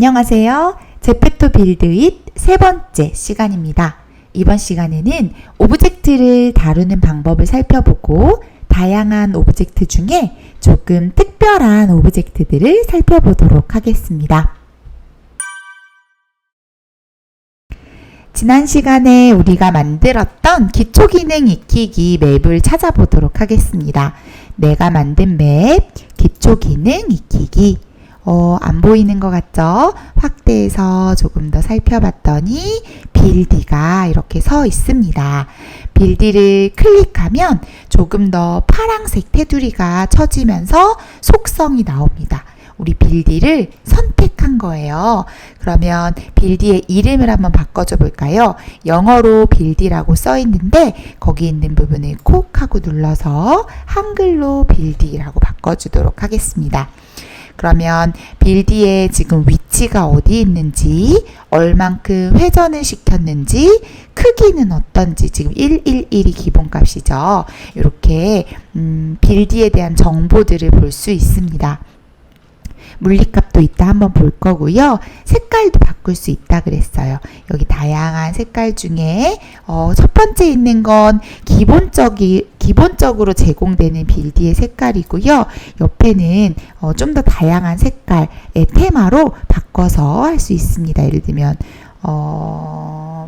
안녕하세요. 제페토 빌드잇 세 번째 시간입니다. 이번 시간에는 오브젝트를 다루는 방법을 살펴보고 다양한 오브젝트 중에 조금 특별한 오브젝트들을 살펴보도록 하겠습니다. 지난 시간에 우리가 만들었던 기초기능 익히기 맵을 찾아보도록 하겠습니다. 내가 만든 맵, 기초기능 익히기. 안 보이는 것 같죠? 확대해서 조금 더 살펴봤더니 빌디가 이렇게 서 있습니다. 빌디를 클릭하면 조금 더 파란색 테두리가 쳐지면서 속성이 나옵니다. 우리 빌디를 선택한 거예요. 그러면 빌디의 이름을 한번 바꿔줘 볼까요? 영어로 빌디라고 써 있는데 거기 있는 부분을 콕 하고 눌러서 한글로 빌디라고 바꿔주도록 하겠습니다. 그러면 빌디의 지금 위치가 어디 있는지, 얼만큼 회전을 시켰는지, 크기는 어떤지, 지금 111이 기본값이죠. 이렇게 빌디에 대한 정보들을 볼 수 있습니다. 물리값도 이따 한번 볼 거고요. 색깔도 바꿀 수 있다 그랬어요. 여기 다양한 색깔 중에 첫 번째 있는 건 기본적으로 제공되는 빌디의 색깔이고요. 옆에는 좀 더 다양한 색깔의 테마로 바꿔서 할 수 있습니다. 예를 들면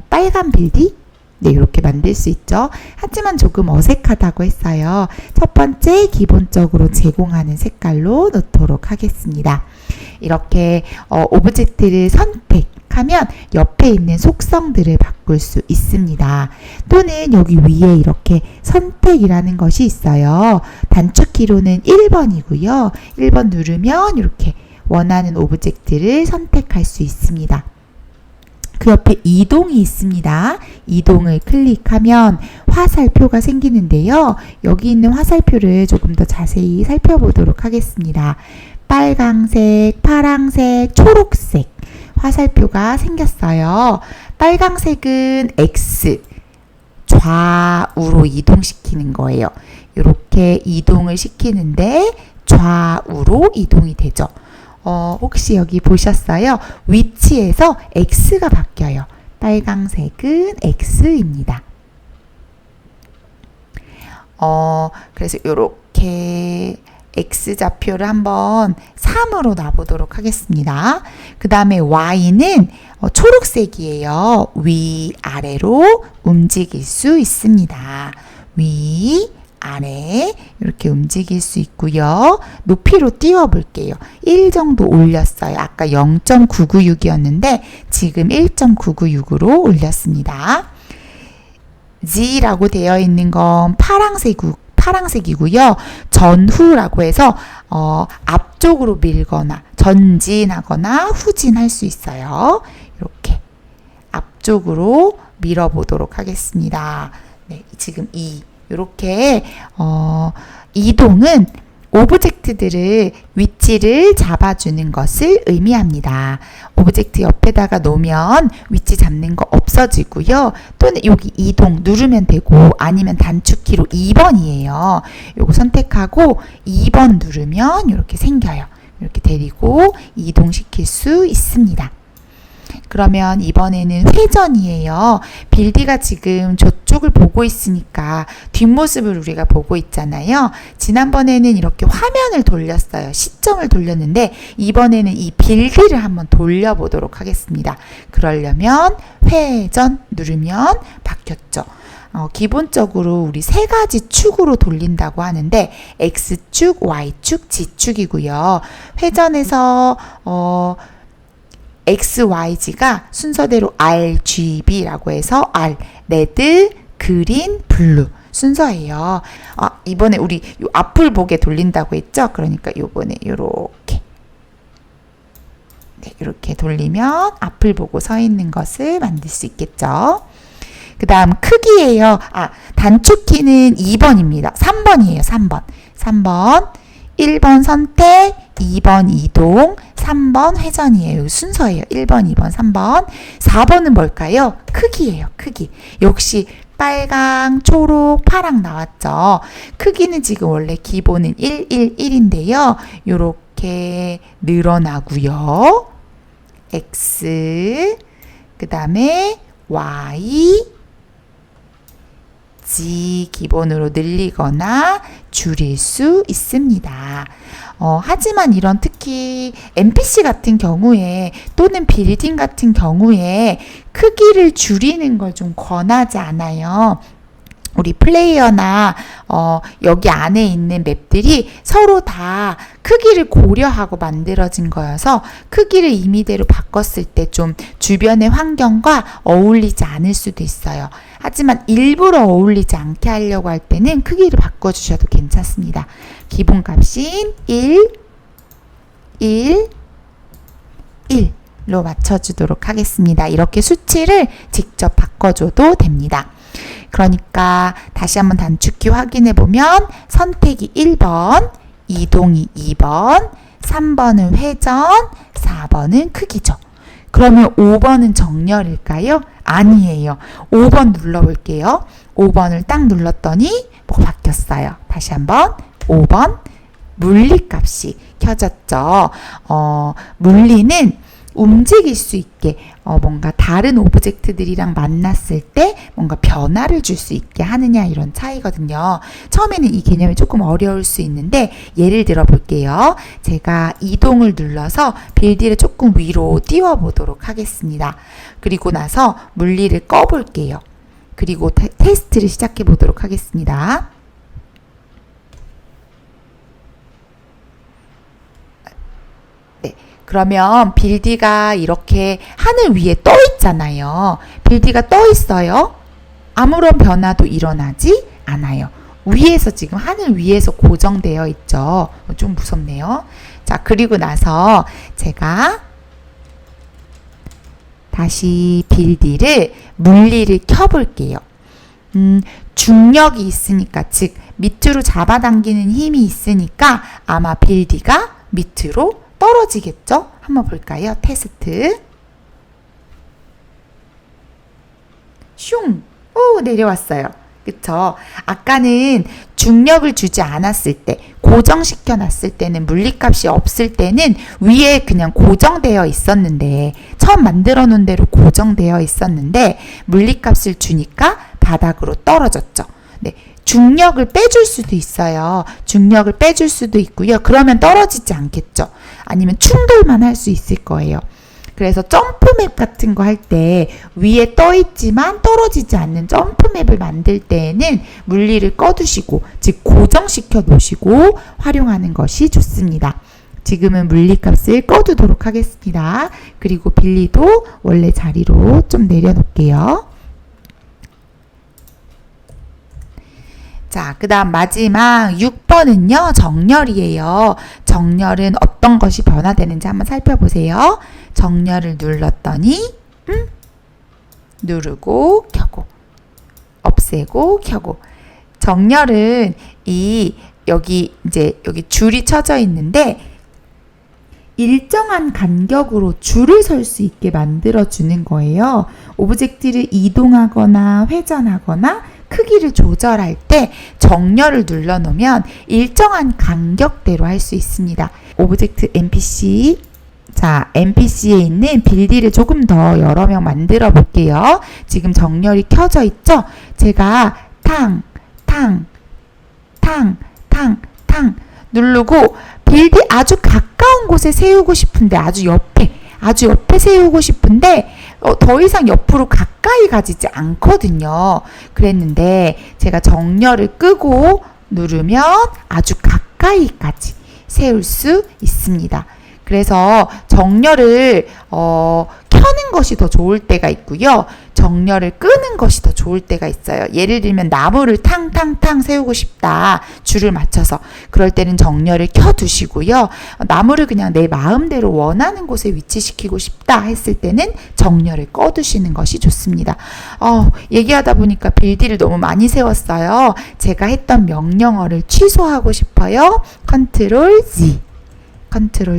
빨간 빌디? 네, 이렇게 만들 수 있죠. 하지만 조금 어색하다고 했어요. 첫 번째 기본적으로 제공하는 색깔로 놓도록 하겠습니다. 이렇게 오브젝트를 선택하면 옆에 있는 속성들을 바꿀 수 있습니다. 또는 여기 위에 이렇게 선택이라는 것이 있어요. 단축키로는 1번이고요. 1번 누르면 이렇게 원하는 오브젝트를 선택할 수 있습니다. 그 옆에 이동이 있습니다. 이동을 클릭하면 화살표가 생기는데요. 여기 있는 화살표를 조금 더 자세히 살펴보도록 하겠습니다. 빨강색, 파랑색, 초록색 화살표가 생겼어요. 빨강색은 X, 좌우로 이동시키는 거예요. 이렇게 이동을 시키는데 좌우로 이동이 되죠. 혹시 여기 보셨어요? 위치에서 X가 바뀌어요. 빨강색은 X입니다. 그래서 이렇게 X좌표를 한번 3으로 놔보도록 하겠습니다. 그 다음에 Y는 초록색이에요. 위아래로 움직일 수 있습니다. 위, 아래 이렇게 움직일 수 있고요. 높이로 띄워 볼게요. 1 정도 올렸어요. 아까 0.996이었는데 지금 1.996으로 올렸습니다. G라고 되어 있는 건 파랑색이고요. 전후라고 해서 앞쪽으로 밀거나 전진하거나 후진할 수 있어요. 이렇게 앞쪽으로 밀어보도록 하겠습니다. 네, 지금 이렇게 이동은 오브젝트들을 위치를 잡아주는 것을 의미합니다. 오브젝트 옆에다가 놓으면 위치 잡는 거 없어지고요. 또는 여기 이동 누르면 되고 아니면 단축키로 2번이에요. 요거 선택하고 2번 누르면 이렇게 생겨요. 이렇게 데리고 이동시킬 수 있습니다. 그러면 이번에는 회전이에요. 빌디가 지금 저쪽을 보고 있으니까 뒷모습을 우리가 보고 있잖아요. 지난번에는 이렇게 화면을 돌렸어요. 시점을 돌렸는데 이번에는 이 빌디를 한번 돌려보도록 하겠습니다. 그러려면 회전 누르면 바뀌었죠. 기본적으로 우리 세 가지 축으로 돌린다고 하는데 X축, Y축, Z축이고요. 회전에서 X, Y, G가 순서대로 RGB라고 해서 R, 레드, 그린, 블루 순서예요. 이번에 우리 요 앞을 보게 돌린다고 했죠? 그러니까 요번에 요렇게 네, 이렇게 돌리면 앞을 보고 서 있는 것을 만들 수 있겠죠? 그 다음 크기예요. 단축키는 2번입니다. 3번이에요. 3번 1번 선택, 2번 이동, 3번 회전이에요. 순서예요. 1번, 2번, 3번. 4번은 뭘까요? 크기예요. 크기. 역시 빨강, 초록, 파랑 나왔죠. 크기는 지금 원래 기본은 111인데요. 이렇게 늘어나고요. X, 그 다음에 Y, Z 기본으로 늘리거나 줄일 수 있습니다. 하지만 이런 특히 MPC 같은 경우에 또는 빌딩 같은 경우에 크기를 줄이는 걸 좀 권하지 않아요. 우리 플레이어나 여기 안에 있는 맵들이 서로 다 크기를 고려하고 만들어진 거여서 크기를 임의대로 바꿨을 때 좀 주변의 환경과 어울리지 않을 수도 있어요. 하지만 일부러 어울리지 않게 하려고 할 때는 크기를 바꿔주셔도 괜찮습니다. 기본값인 1, 1, 1로 맞춰주도록 하겠습니다. 이렇게 수치를 직접 바꿔줘도 됩니다. 그러니까 다시 한번 단축키 확인해 보면 선택이 1번, 이동이 2번, 3번은 회전, 4번은 크기죠. 그러면 5번은 정렬일까요? 아니에요. 5번 눌러볼게요. 5번을 딱 눌렀더니 뭐가 바뀌었어요. 다시 한번 5번 물리값이 켜졌죠. 물리는 움직일 수 있게 뭔가 다른 오브젝트들이랑 만났을 때 뭔가 변화를 줄 수 있게 하느냐 이런 차이거든요. 처음에는 이 개념이 조금 어려울 수 있는데 예를 들어 볼게요. 제가 이동을 눌러서 빌드를 조금 위로 띄워 보도록 하겠습니다. 그리고 나서 물리를 꺼 볼게요. 그리고 테스트를 시작해 보도록 하겠습니다. 그러면 빌디가 이렇게 하늘 위에 떠 있잖아요. 빌디가 떠 있어요. 아무런 변화도 일어나지 않아요. 위에서 지금 하늘 위에서 고정되어 있죠. 좀 무섭네요. 자, 그리고 나서 제가 다시 빌디를 물리를 켜볼게요. 중력이 있으니까, 즉 밑으로 잡아당기는 힘이 있으니까 아마 빌디가 밑으로 떨어지겠죠? 한번 볼까요? 테스트. 슝! 오, 내려왔어요. 그쵸? 아까는 중력을 주지 않았을 때, 고정시켜 놨을 때는, 물리값이 없을 때는 위에 그냥 고정되어 있었는데, 처음 만들어 놓은 대로 고정되어 있었는데, 물리값을 주니까 바닥으로 떨어졌죠. 네. 중력을 빼줄 수도 있어요. 중력을 빼줄 수도 있고요. 그러면 떨어지지 않겠죠. 아니면 충돌만 할 수 있을 거예요. 그래서 점프맵 같은 거 할 때 위에 떠 있지만 떨어지지 않는 점프맵을 만들 때에는 물리를 꺼두시고, 즉 고정시켜 놓으시고 활용하는 것이 좋습니다. 지금은 물리값을 꺼두도록 하겠습니다. 그리고 빌리도 원래 자리로 좀 내려놓을게요. 자, 그 다음 마지막 6번은요, 정렬이에요. 정렬은 어떤 것이 변화되는지 한번 살펴보세요. 정렬을 눌렀더니, 누르고, 켜고, 없애고, 켜고. 정렬은 여기 줄이 쳐져 있는데, 일정한 간격으로 줄을 설 수 있게 만들어주는 거예요. 오브젝트를 이동하거나 회전하거나 크기를 조절할 때 정렬을 눌러놓으면 일정한 간격대로 할 수 있습니다. 오브젝트 NPC, 자, NPC에 있는 빌디를 조금 더 여러 명 만들어 볼게요. 지금 정렬이 켜져 있죠? 제가 탕 누르고 빌디 아주 가까운 곳에 세우고 싶은데, 아주 옆에 세우고 싶은데 더 이상 옆으로 가까이 가지지 않거든요. 그랬는데 제가 정렬을 끄고 누르면 아주 가까이까지 세울 수 있습니다. 그래서 정렬을 켜는 것이 더 좋을 때가 있고요. 정렬을 끄는 것이 더 좋을 때가 있어요. 예를 들면 나무를 탕탕탕 세우고 싶다. 줄을 맞춰서. 그럴 때는 정렬을 켜두시고요. 나무를 그냥 내 마음대로 원하는 곳에 위치시키고 싶다 했을 때는 정렬을 꺼두시는 것이 좋습니다. 얘기하다 보니까 빌디를 너무 많이 세웠어요. 제가 했던 명령어를 취소하고 싶어요. 컨트롤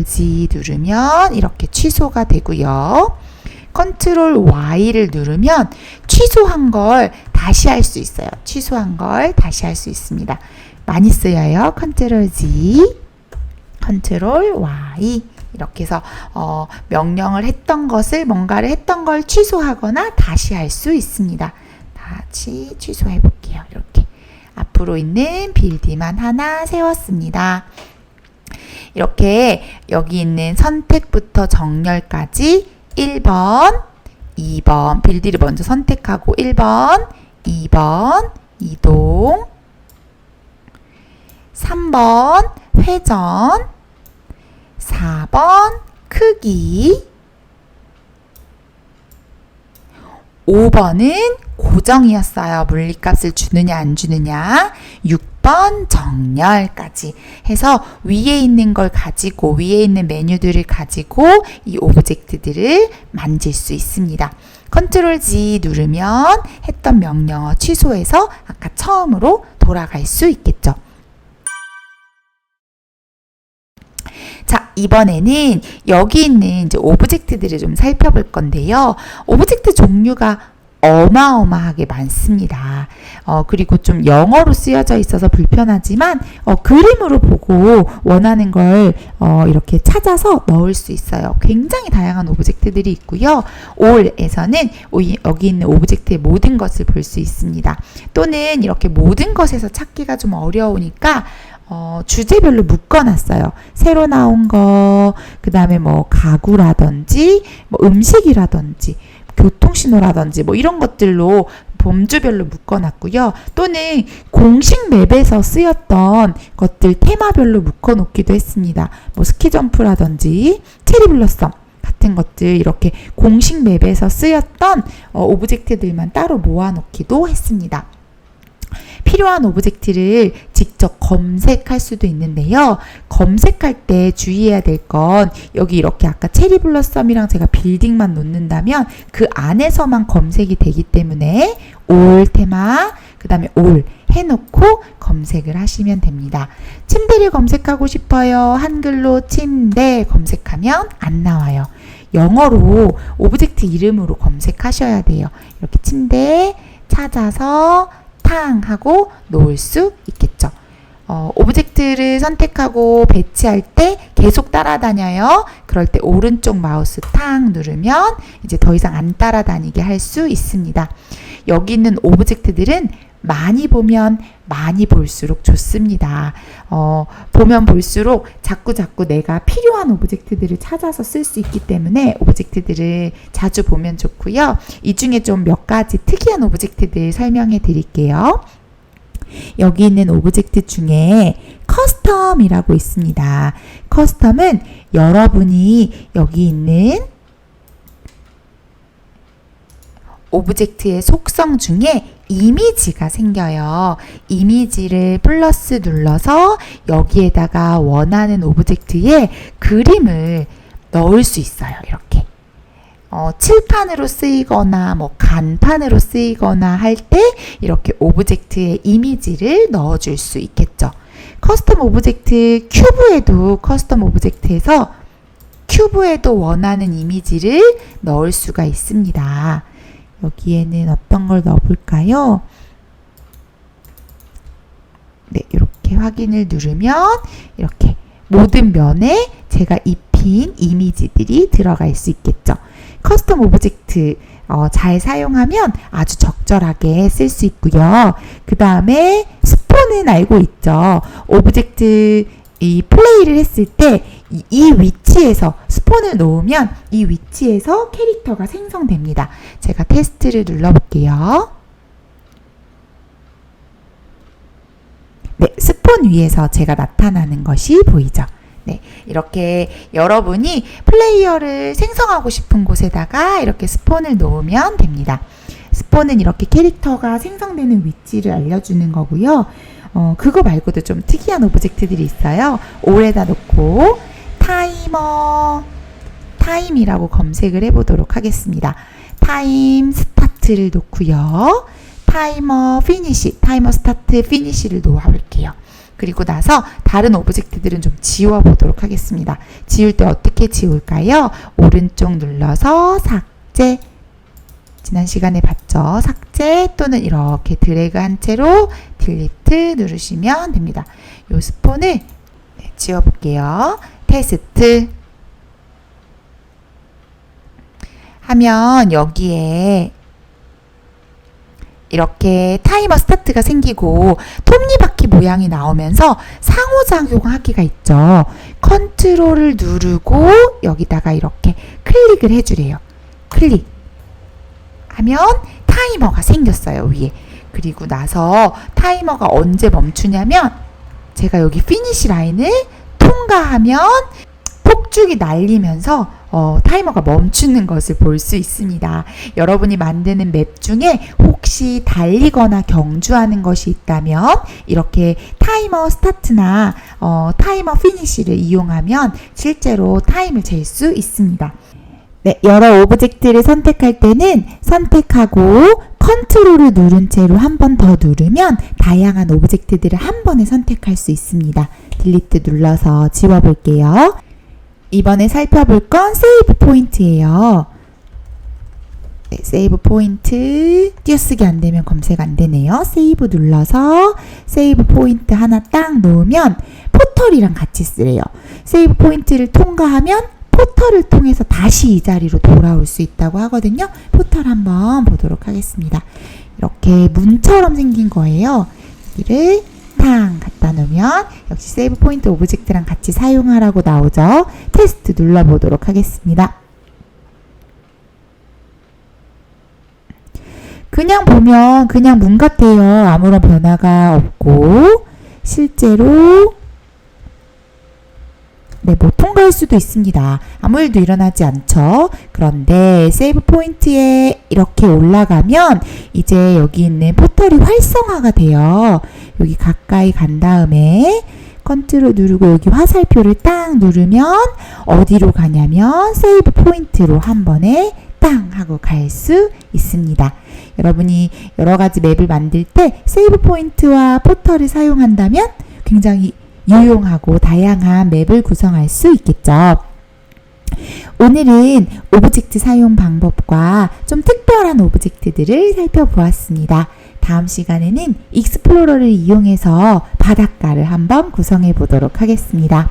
Z 누르면 이렇게 취소가 되고요. 컨트롤 Y를 누르면 취소한 걸 다시 할 수 있어요. 취소한 걸 다시 할 수 있습니다. 많이 쓰여요. 컨트롤 Z, 컨트롤 Y. 이렇게 해서 명령을 했던 것을 뭔가를 했던 걸 취소하거나 다시 할 수 있습니다. 다시 취소해 볼게요. 이렇게 앞으로 있는 빌딩만 하나 세웠습니다. 이렇게 여기 있는 선택부터 정렬까지 1번, 2번 빌딩을 먼저 선택하고 1번, 2번 이동, 3번 회전, 4번 크기, 5번은 고정이었어요. 물리값을 주느냐 안 주느냐. 6번 정렬까지 해서 위에 있는 걸 가지고 위에 있는 메뉴들을 가지고 이 오브젝트들을 만질 수 있습니다. 컨트롤 G 누르면 했던 명령어 취소해서 아까 처음으로 돌아갈 수 있겠죠. 자, 이번에는 여기 있는 이제 오브젝트들을 좀 살펴볼 건데요. 오브젝트 종류가 어마어마하게 많습니다. 그리고 좀 영어로 쓰여져 있어서 불편하지만 그림으로 보고 원하는 걸 이렇게 찾아서 넣을 수 있어요. 굉장히 다양한 오브젝트들이 있고요. all에서는 여기 있는 오브젝트의 모든 것을 볼 수 있습니다. 또는 이렇게 모든 것에서 찾기가 좀 어려우니까 주제별로 묶어놨어요. 새로 나온 거, 그 다음에 뭐 가구라든지, 뭐 음식이라든지, 교통신호라든지, 뭐 이런 것들로 범주별로 묶어놨고요. 또는 공식 맵에서 쓰였던 것들 테마별로 묶어놓기도 했습니다. 뭐 스키점프라든지, 체리블러썸 같은 것들 이렇게 공식 맵에서 쓰였던 오브젝트들만 따로 모아놓기도 했습니다. 필요한 오브젝트를 직접 검색할 수도 있는데요. 검색할 때 주의해야 될 건 여기 이렇게 아까 체리블러썸이랑 제가 빌딩만 놓는다면 그 안에서만 검색이 되기 때문에 all 테마 그 다음에 all 해놓고 검색을 하시면 됩니다. 침대를 검색하고 싶어요. 한글로 침대 검색하면 안 나와요. 영어로 오브젝트 이름으로 검색하셔야 돼요. 이렇게 침대 찾아서 탕 하고 놓을 수 있겠죠. 오브젝트를 선택하고 배치할 때 계속 따라다녀요. 그럴 때 오른쪽 마우스 탕 누르면 이제 더 이상 안 따라다니게 할 수 있습니다. 여기 있는 오브젝트들은 많이 보면 많이 볼수록 좋습니다. 보면 볼수록 자꾸 내가 필요한 오브젝트들을 찾아서 쓸 수 있기 때문에 오브젝트들을 자주 보면 좋고요. 이 중에 좀 몇 가지 특이한 오브젝트들 설명해 드릴게요. 여기 있는 오브젝트 중에 커스텀이라고 있습니다. 커스텀은 여러분이 여기 있는 오브젝트의 속성 중에 이미지가 생겨요. 이미지를 플러스 눌러서 여기에다가 원하는 오브젝트에 그림을 넣을 수 있어요. 이렇게. 칠판으로 쓰이거나 뭐 간판으로 쓰이거나 할 때 이렇게 오브젝트에 이미지를 넣어줄 수 있겠죠. 커스텀 오브젝트 큐브에도 커스텀 오브젝트에서 큐브에도 원하는 이미지를 넣을 수가 있습니다. 여기에는 어떤 걸 넣어볼까요? 네, 이렇게 확인을 누르면 이렇게 모든 면에 제가 입힌 이미지들이 들어갈 수 있겠죠. 커스텀 오브젝트 잘 사용하면 아주 적절하게 쓸 수 있고요. 그 다음에 스폰은 알고 있죠. 오브젝트 이 플레이를 했을 때 이 위치에서 스폰을 놓으면 이 위치에서 캐릭터가 생성됩니다. 제가 테스트를 눌러볼게요. 네, 스폰 위에서 제가 나타나는 것이 보이죠. 네, 이렇게 여러분이 플레이어를 생성하고 싶은 곳에다가 이렇게 스폰을 놓으면 됩니다. 스폰은 이렇게 캐릭터가 생성되는 위치를 알려주는 거고요. 그거 말고도 좀 특이한 오브젝트들이 있어요. 올에다 놓고 타임이라고 검색을 해보도록 하겠습니다. 타임 스타트를 놓고요. 타이머 스타트 피니시를 놓아볼게요. 그리고 나서 다른 오브젝트들은 좀 지워보도록 하겠습니다. 지울 때 어떻게 지울까요? 오른쪽 눌러서 삭제. 지난 시간에 봤죠? 삭제 또는 이렇게 드래그한 채로 딜리트 누르시면 됩니다. 이 스폰을 지워볼게요. 테스트. 하면 여기에 이렇게 타이머 스타트가 생기고 톱니바퀴 모양이 나오면서 상호작용하기가 있죠. 컨트롤을 누르고 여기다가 이렇게 클릭을 해주래요. 클릭 하면 타이머가 생겼어요, 위에. 그리고 나서 타이머가 언제 멈추냐면 제가 여기 피니시 라인을 통과하면 폭죽이 날리면서 타이머가 멈추는 것을 볼 수 있습니다. 여러분이 만드는 맵 중에 혹시 달리거나 경주하는 것이 있다면 이렇게 타이머 스타트나 타이머 피니시를 이용하면 실제로 타임을 잴 수 있습니다. 네, 여러 오브젝트를 선택할 때는 선택하고 컨트롤을 누른 채로 한 번 더 누르면 다양한 오브젝트들을 한 번에 선택할 수 있습니다. 딜리트 눌러서 지워볼게요. 이번에 살펴볼 건 세이브 포인트예요. 네, 세이브 포인트 띄어쓰기 안 되면 검색 안 되네요. 세이브 눌러서 세이브 포인트 하나 딱 놓으면 포털이랑 같이 쓰래요. 세이브 포인트를 통과하면 포털을 통해서 다시 이 자리로 돌아올 수 있다고 하거든요. 포털 한번 보도록 하겠습니다. 이렇게 문처럼 생긴 거예요. 여기를 탕 갖다 놓으면 역시 세이브 포인트 오브젝트랑 같이 사용하라고 나오죠. 테스트 눌러보도록 하겠습니다. 그냥 보면 그냥 문 같아요. 아무런 변화가 없고 실제로 네, 뭐 통과할 수도 있습니다. 아무 일도 일어나지 않죠. 그런데 세이브 포인트에 이렇게 올라가면 이제 여기 있는 포털이 활성화가 돼요. 여기 가까이 간 다음에 컨트롤 누르고 여기 화살표를 딱 누르면 어디로 가냐면 세이브 포인트로 한 번에 땅 하고 갈 수 있습니다. 여러분이 여러 가지 맵을 만들 때 세이브 포인트와 포털을 사용한다면 굉장히 유용하고 다양한 맵을 구성할 수 있겠죠. 오늘은 오브젝트 사용 방법과 좀 특별한 오브젝트들을 살펴보았습니다. 다음 시간에는 익스플로러를 이용해서 바닷가를 한번 구성해 보도록 하겠습니다.